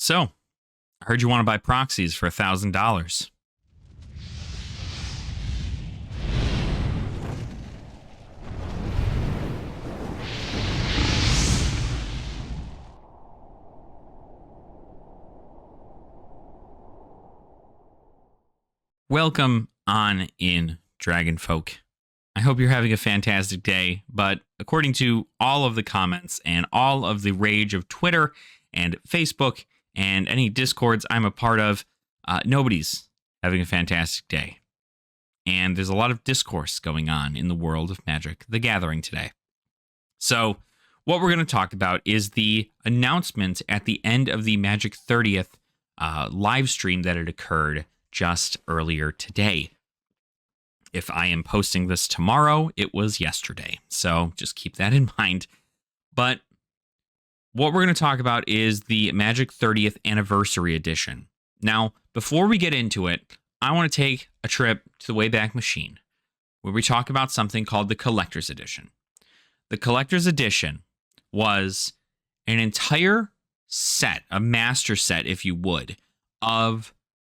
So, I heard you want to buy proxies for $1,000. Welcome on in, Dragon Folk. I hope you're having a fantastic day, but according to all of the comments and all of the rage of Twitter and Facebook and any Discords I'm a part of, nobody's having a fantastic day. And there's a lot of discourse going on in the world of Magic the Gathering today. So, what we're going to talk about is the announcement at the end of the Magic 30th live stream that had occurred just earlier today. If I am posting this tomorrow, it was yesterday. So just keep that in mind. But what we're going to talk about is the Magic 30th Anniversary Edition. Now, before we get into it, I want to take a trip to the Wayback Machine, where we talk about something called the Collector's Edition. The Collector's Edition was an entire set, a master set, if you would, of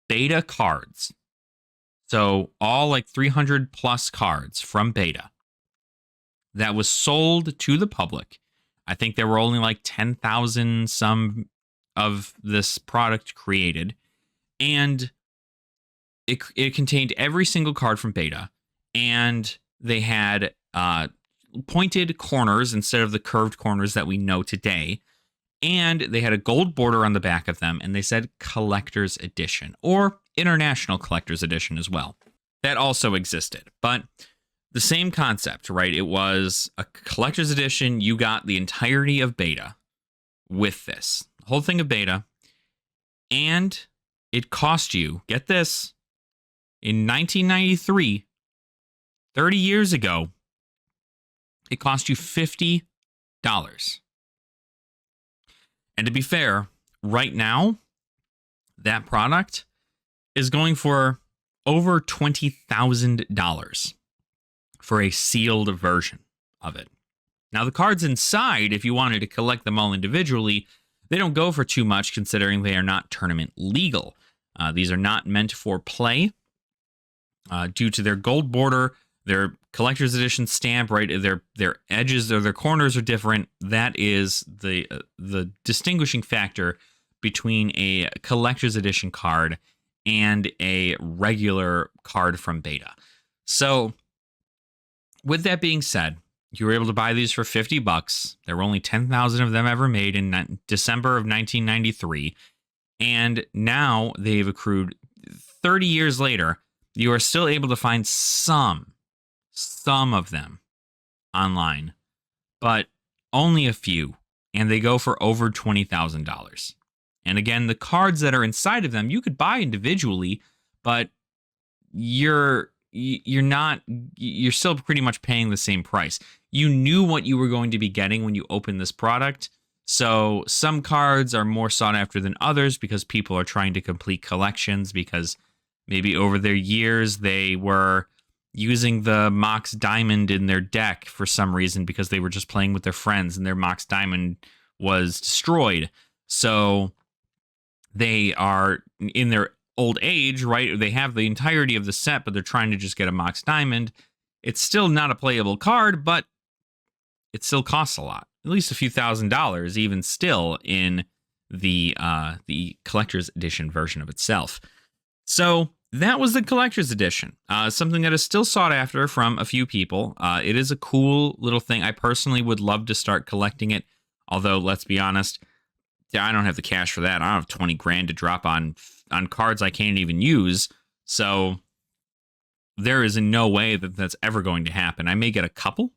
beta cards. So all like 300 plus cards from beta that was sold to the public. I think there were only like 10,000 some of this product created. And it contained every single card from beta. And they had pointed corners instead of the curved corners that we know today. And they had a gold border on the back of them, and they said Collector's Edition, or International Collector's Edition as well. That also existed, but the same concept, right? It was a Collector's Edition. You got the entirety of beta with this, the whole thing of beta, and it cost you, get this, in 1993, 30 years ago, it cost you $50. And to be fair, right now, that product is going for over $20,000 for a sealed version of it. Now, the cards inside, if you wanted to collect them all individually, they don't go for too much considering they are not tournament legal. These are not meant for play due to their gold border, their collector's edition stamp, right? Their edges or their corners are different. That is the distinguishing factor between a collector's edition card and a regular card from beta. So, with that being said, you were able to buy these for $50. There were only 10,000 of them ever made in December of 1993. And now they've accrued 30 years later. You are still able to find some of them online, but only a few, and they go for over $20,000. And again, the cards that are inside of them you could buy individually, but you're still pretty much paying the same price. You knew what you were going to be getting when you opened this product. So some cards are more sought after than others because people are trying to complete collections, because maybe over their years they were using the Mox Diamond in their deck for some reason because they were just playing with their friends and their Mox Diamond was destroyed. So they are in their old age, right? They have the entirety of the set, but they're trying to just get a Mox Diamond. It's still not a playable card, but it still costs a lot. At least a few $1,000s, even still, in the collector's edition version of itself. So that was the collector's edition, something that is still sought after from a few people. It is a cool little thing. I personally would love to start collecting it, although let's be honest, I don't have the cash for that. I don't have 20 grand to drop on cards I can't even use. So there is in no way that that's ever going to happen. I may get a couple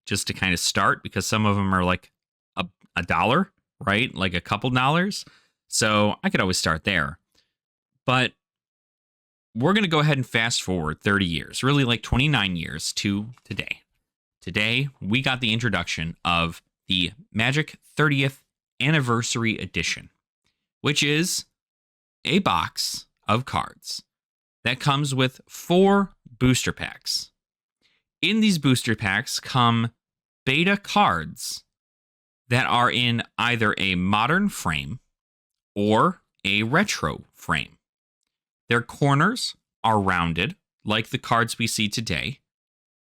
just to kind of start, because some of them are like a dollar, right? Like a couple dollars. So I could always start there. But we're going to go ahead and fast forward 30 years, really like 29 years to today. Today, we got the introduction of the Magic 30th Anniversary Edition, which is a box of cards that comes with 4 booster packs. In these booster packs come beta cards that are in either a modern frame or a retro frame. Their corners are rounded, like the cards we see today.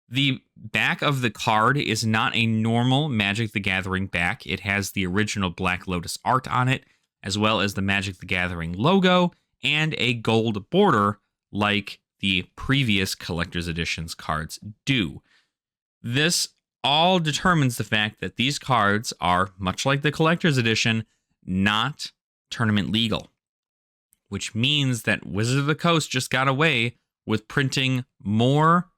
The back of the card is not a normal Magic the Gathering back. It has the original Black Lotus art on it, as well as the Magic the Gathering logo and a gold border like the previous Collector's Editions cards do. This all determines the fact that these cards are, much like the Collector's Edition, not tournament legal, which means that Wizards of the Coast just got away with printing more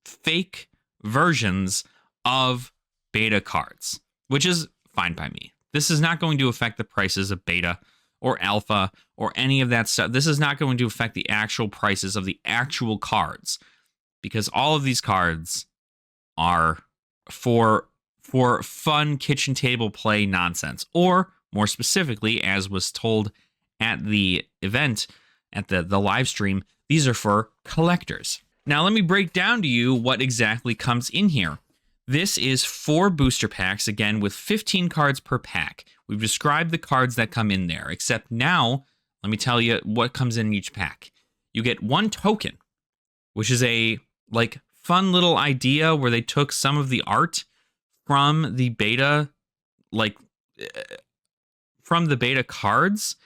fake versions of beta cards, which is fine by me. This is not going to affect the prices of beta or alpha or any of that stuff. This is not going to affect the actual prices of the actual cards, because all of these cards are for fun kitchen table play nonsense, or more specifically, as was told at the event, at the live stream, these are for collectors. Now, let me break down to you what exactly comes in here. This is 4 booster packs, again, with 15 cards per pack. We've described the cards that come in there, except now, let me tell you what comes in each pack. You get 1 token, which is a, fun little idea where they took some of the art from the beta, from the beta cards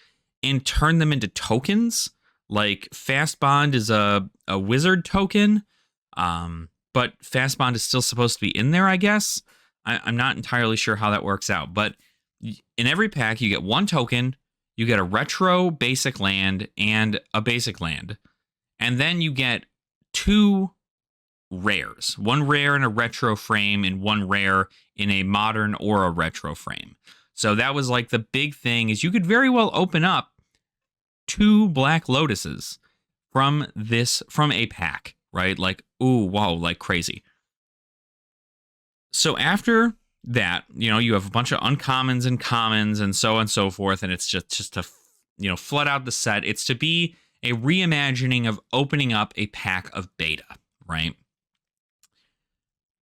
and turned them into tokens. Like, Fast Bond is a wizard token, but Fast Bond is still supposed to be in there, I guess. I'm not entirely sure how that works out, but in every pack, you get 1 token, you get a retro basic land and a basic land, and then you get 2 rares. 1 rare in a retro frame and 1 rare in a modern or a retro frame. So that was like the big thing, is you could very well open up 2 Black Lotuses from a pack, right? Like, ooh, wow, like crazy. So after that, you have a bunch of uncommons and commons and so on and so forth, and it's just to, flood out the set. It's to be a reimagining of opening up a pack of beta, right?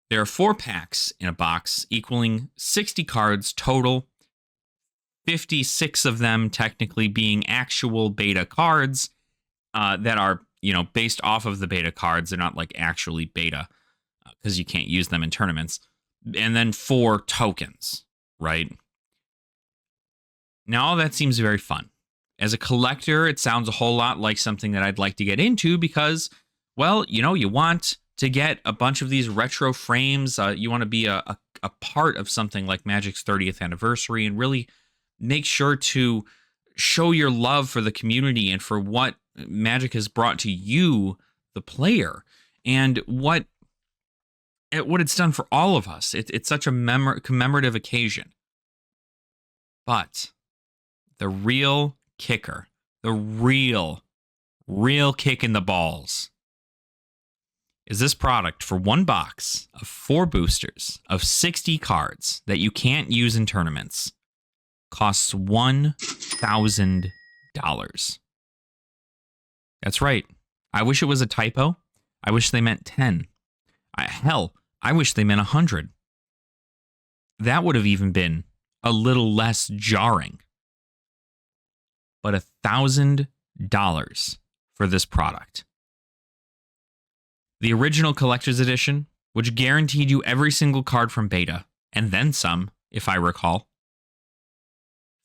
There are 4 packs in a box, equaling 60 cards total, 56 of them technically being actual beta cards that are, based off of the beta cards. They're not like actually beta because you can't use them in tournaments. And then 4 tokens, right? Now, all that seems very fun. As a collector, it sounds a whole lot like something that I'd like to get into because, well, you want to get a bunch of these retro frames. You want to be a part of something like Magic's 30th anniversary and really make sure to show your love for the community and for what Magic has brought to you, the player, and what it's done for all of us. It's such a commemorative occasion. But the real kicker, the real kick in the balls, is this product for 1 box of 4 boosters of 60 cards that you can't use in tournaments costs $1,000. That's right. I wish it was a typo. I wish they meant 10. Hell, I wish they meant 100. That would have even been a little less jarring. But $1,000 for this product. The original Collector's Edition, which guaranteed you every single card from beta, and then some, if I recall,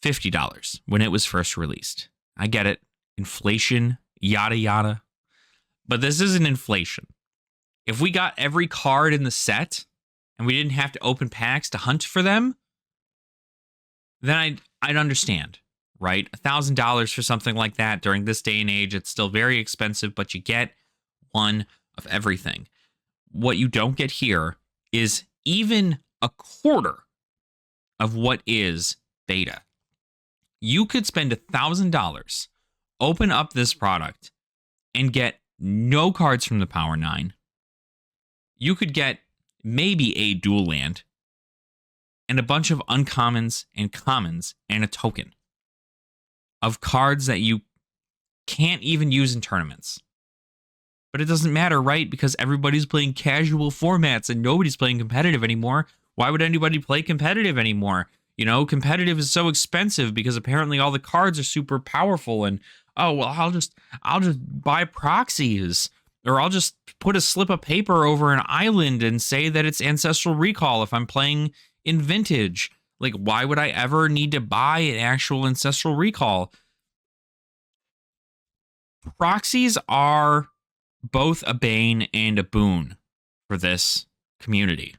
$50 when it was first released. I get it. Inflation, yada yada. But this isn't inflation. If we got every card in the set and we didn't have to open packs to hunt for them, then I'd understand, right? $1,000 for something like that during this day and age, it's still very expensive, but you get one of everything. What you don't get here is even a quarter of what is beta. You could spend $1,000, open up this product, and get no cards from the Power 9. You could get maybe a dual land and a bunch of uncommons and commons and a token of cards that you can't even use in tournaments. But it doesn't matter, right? Because everybody's playing casual formats and nobody's playing competitive anymore. Why would anybody play competitive anymore? Competitive is so expensive because apparently all the cards are super powerful, and oh well, I'll just buy proxies, or I'll just put a slip of paper over an island and say that it's Ancestral Recall if I'm playing in Vintage. Like, why would I ever need to buy an actual Ancestral Recall? Proxies are both a bane and a boon for this community.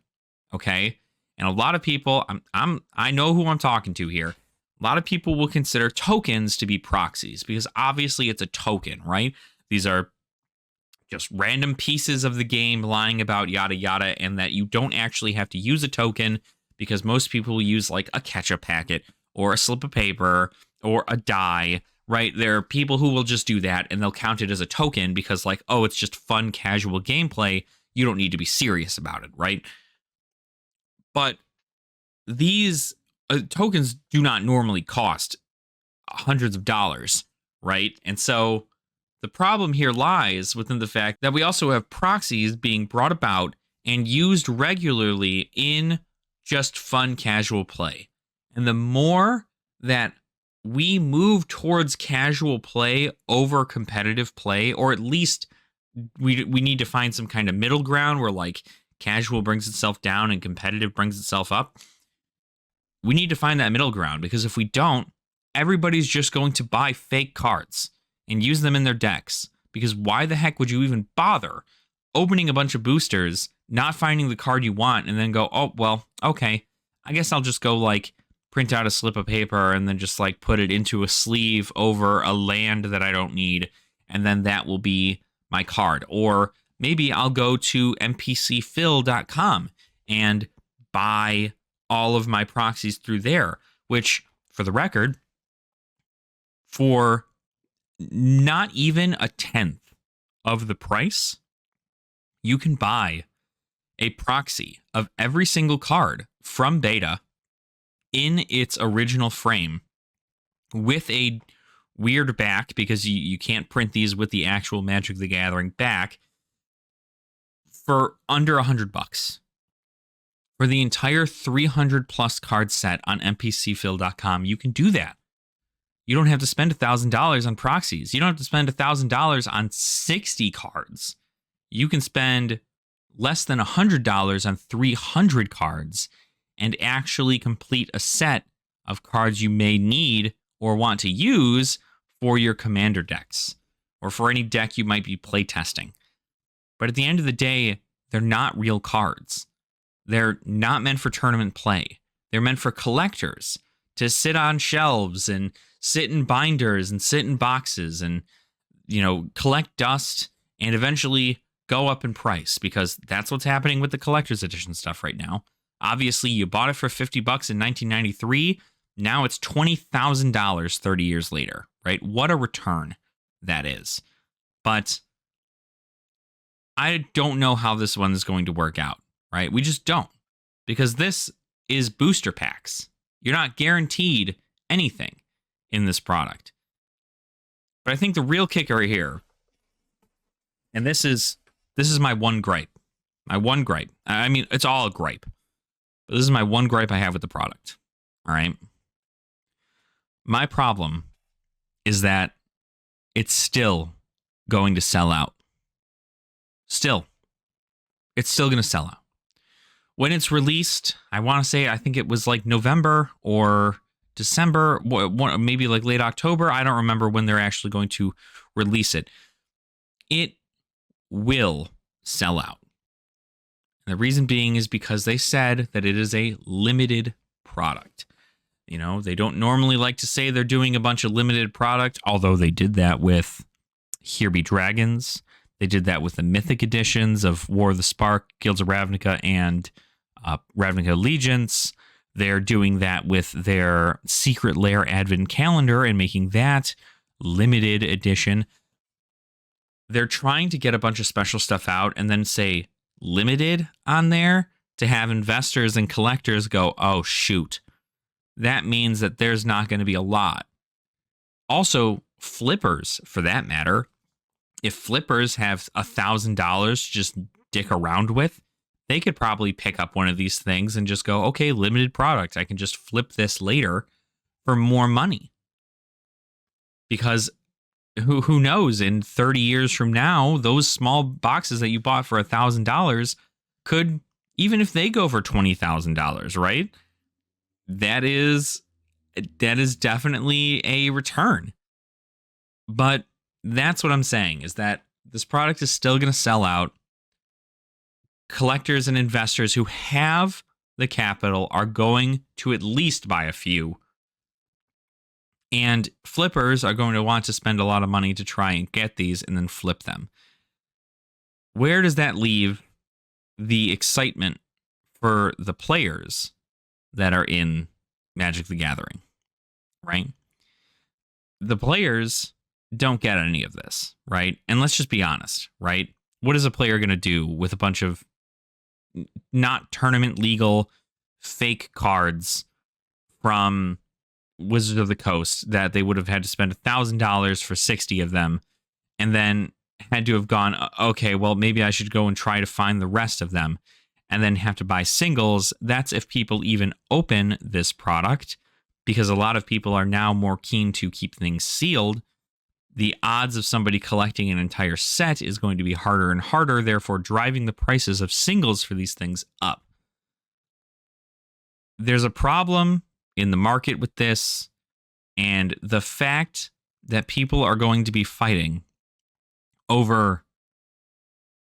Okay? And a lot of people, I know who I'm talking to here. A lot of people will consider tokens to be proxies because obviously it's a token, right? These are just random pieces of the game lying about, yada yada, and that you don't actually have to use a token because most people will use like a ketchup packet or a slip of paper or a die, right? There are people who will just do that and they'll count it as a token because, like, oh, it's just fun, casual gameplay. You don't need to be serious about it, right? But these tokens do not normally cost hundreds of dollars, right? And so the problem here lies within the fact that we also have proxies being brought about and used regularly in just fun, casual play. And the more that we move towards casual play over competitive play, or at least we need to find some kind of middle ground where like casual brings itself down and competitive brings itself up. We need to find that middle ground, because if we don't, everybody's just going to buy fake cards and use them in their decks. Because why the heck would you even bother opening a bunch of boosters, not finding the card you want, and then go, oh, well, okay, I guess I'll just go like print out a slip of paper and then just like put it into a sleeve over a land that I don't need, and then that will be my card. Or maybe I'll go to npcfill.com and buy all of my proxies through there, which, for the record, for not even a tenth of the price, you can buy a proxy of every single card from beta in its original frame with a weird back, because you can't print these with the actual Magic the Gathering back, for under $100. For the entire 300 plus card set on npcfill.com, you can do that. You don't have to spend $1,000 on proxies. You don't have to spend $1,000 on 60 cards. You can spend less than $100 on 300 cards and actually complete a set of cards you may need or want to use for your commander decks or for any deck you might be playtesting. But at the end of the day, they're not real cards. They're not meant for tournament play. They're meant for collectors to sit on shelves and sit in binders and sit in boxes and, collect dust and eventually go up in price, because that's what's happening with the collector's edition stuff right now. Obviously, you bought it for $50 in 1993. Now it's $20,000 30 years later, right? What a return that is. But I don't know how this one is going to work out, right? We just don't, because this is booster packs. You're not guaranteed anything in this product. But I think the real kicker here, and this is my one gripe. My one gripe. I mean, it's all a gripe. But this is my one gripe I have with the product. All right? My problem is that it's still going to sell out. Still. It's still going to sell out. When it's released, I want to say, I think it was like November or December, maybe like late October. I don't remember when they're actually going to release it. It will sell out. And the reason being is because they said that it is a limited product. They don't normally like to say they're doing a bunch of limited product, although they did that with Here Be Dragons. They did that with the Mythic editions of War of the Spark, Guilds of Ravnica, and Ravnica Allegiance. They're doing that with their Secret Lair Advent Calendar and making that limited edition. They're trying to get a bunch of special stuff out and then say limited on there to have investors and collectors go, oh, shoot. That means that there's not going to be a lot. Also, flippers, for that matter, if flippers have $1,000 to just dick around with, they could probably pick up one of these things and just go, okay, limited product. I can just flip this later for more money. Because who knows, in 30 years from now, those small boxes that you bought for $1,000 could, even if they go for $20,000, right? That is definitely a return. But that's what I'm saying, is that this product is still going to sell out. Collectors and investors who have the capital are going to at least buy a few. And flippers are going to want to spend a lot of money to try and get these and then flip them. Where does that leave the excitement for the players that are in Magic the Gathering, right? The players don't get any of this, right? And let's just be honest, right? What is a player going to do with a bunch of not tournament legal fake cards from Wizards of the Coast that they would have had to spend $1,000 for 60 of them, and then had to have gone, okay, well, maybe I should go and try to find the rest of them, and then have to buy singles? That's if people even open this product, because a lot of people are now more keen to keep things sealed. The odds of somebody collecting an entire set is going to be harder and harder, therefore driving the prices of singles for these things up. There's a problem in the market with this, and the fact that people are going to be fighting over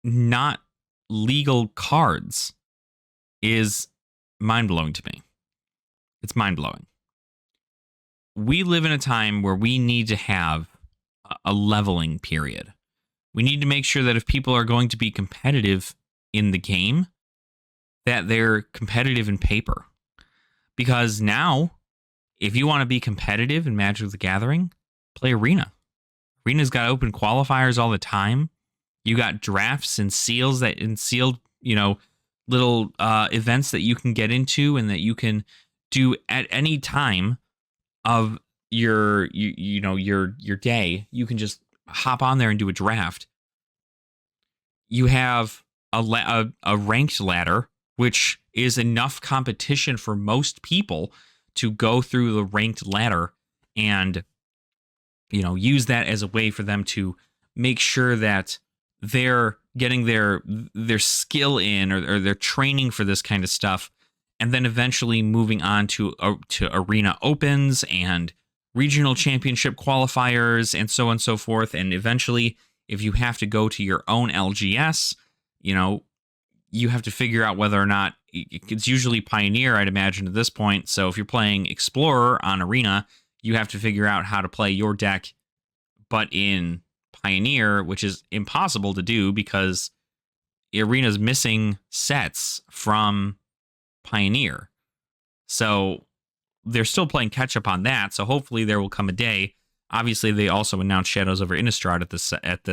not legal cards is mind-blowing to me. It's mind-blowing. We live in a time where we need to have a leveling period. We need to make sure that if people are going to be competitive in the game, that they're competitive in paper. Because now, if you want to be competitive in Magic the Gathering, play Arena. Arena's got open qualifiers all the time. You got drafts and seals that in sealed, little events that you can get into and that you can do at any time of your day. You can just hop on there and do a draft. You have a ranked ladder, which is enough competition for most people to go through the ranked ladder and, use that as a way for them to make sure that they're getting their skill in, or they're training for this kind of stuff, and then eventually moving on to arena opens and regional championship qualifiers and so on and so forth. And eventually, if you have to go to your own LGS, you have to figure out whether or not it's usually Pioneer, I'd imagine, at this point. So if you're playing Explorer on Arena, you have to figure out how to play your deck, but in Pioneer, which is impossible to do because Arena's missing sets from Pioneer. So they're still playing catch up on that. So hopefully there will come a day. Obviously, they also announced Shadows over Innistrad at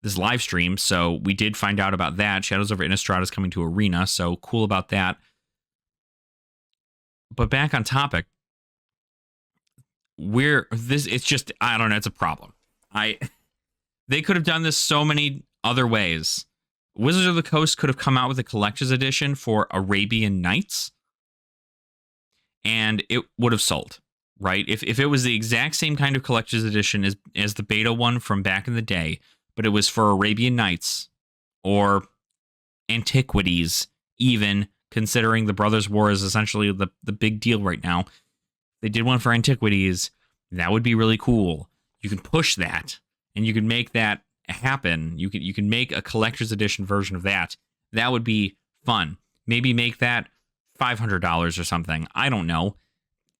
this live stream, so we did find out about that. Shadows over Innistrad is coming to Arena, so cool about that. But back on topic, it's just, I don't know, it's a problem. They could have done this so many other ways. Wizards of the Coast could have come out with a collector's edition for Arabian Nights, and it would have sold, right? If it was the exact same kind of collector's edition as the beta one from back in the day, but it was for Arabian Nights or Antiquities, even considering the Brothers' War is essentially the big deal right now. They did one for Antiquities. That would be really cool. You can push that, and you can make that happen. You can make a collector's edition version of that. That would be fun. Maybe make that $500 or something. I don't know.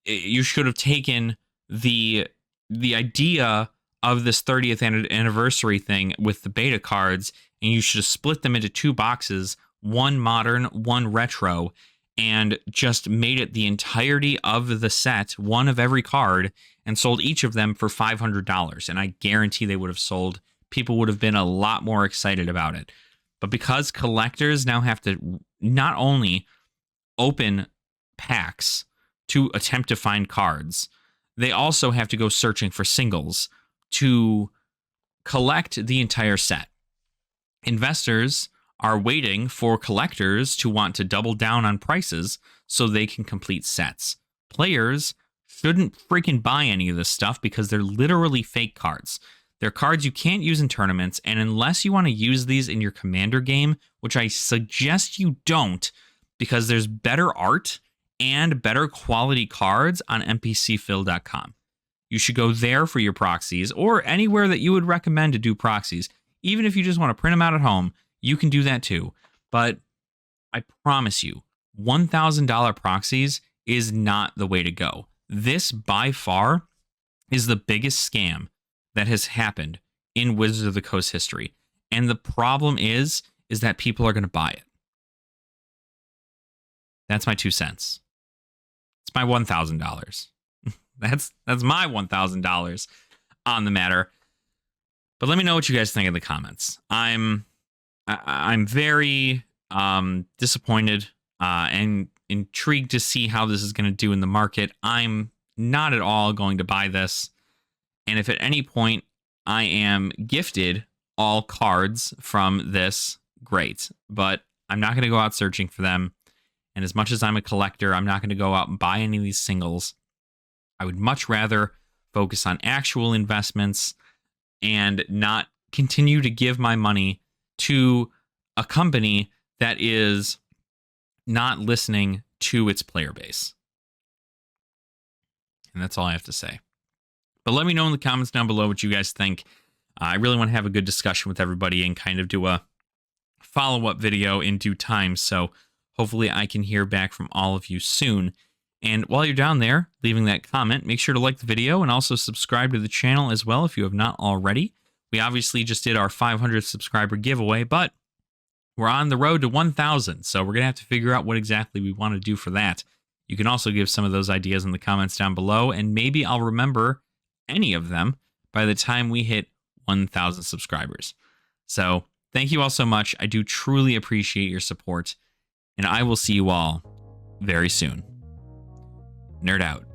You should have taken the idea of this 30th anniversary thing with the beta cards, and you should have split them into two boxes, one modern, one retro, and just made it the entirety of the set, one of every card, and sold each of them for $500. And I guarantee they would have sold. People would have been a lot more excited about it. But because collectors now have to not only open packs to attempt to find cards, they also have to go searching for singles to collect the entire set. Investors are waiting for collectors to want to double down on prices so they can complete sets. Players shouldn't freaking buy any of this stuff because they're literally fake cards. They're cards you can't use in tournaments, and unless you want to use these in your Commander game, which I suggest you don't, because there's better art and better quality cards on npcfill.com. You should go there for your proxies, or anywhere that you would recommend to do proxies. Even if you just want to print them out at home, you can do that too. But I promise you, $1,000 proxies is not the way to go. This, by far, is the biggest scam that has happened in Wizards of the Coast history. And the problem is that people are going to buy it. That's my 2 cents. It's my $1,000. That's my $1,000 on the matter. But let me know what you guys think in the comments. I'm very disappointed and intrigued to see how this is going to do in the market. I'm not at all going to buy this. And if at any point I am gifted all cards from this, great. But I'm not going to go out searching for them. And as much as I'm a collector, I'm not going to go out and buy any of these singles. I would much rather focus on actual investments and not continue to give my money to a company that is not listening to its player base. And that's all I have to say. But let me know in the comments down below what you guys think. I really want to have a good discussion with everybody and kind of do a follow-up video in due time. So hopefully I can hear back from all of you soon. And while you're down there leaving that comment, make sure to like the video and also subscribe to the channel as well if you have not already. We obviously just did our 500 subscriber giveaway, but we're on the road to 1,000. So we're going to have to figure out what exactly we want to do for that. You can also give some of those ideas in the comments down below, and maybe I'll remember any of them by the time we hit 1,000 subscribers. So thank you all so much. I do truly appreciate your support, and I will see you all very soon. Nerd out.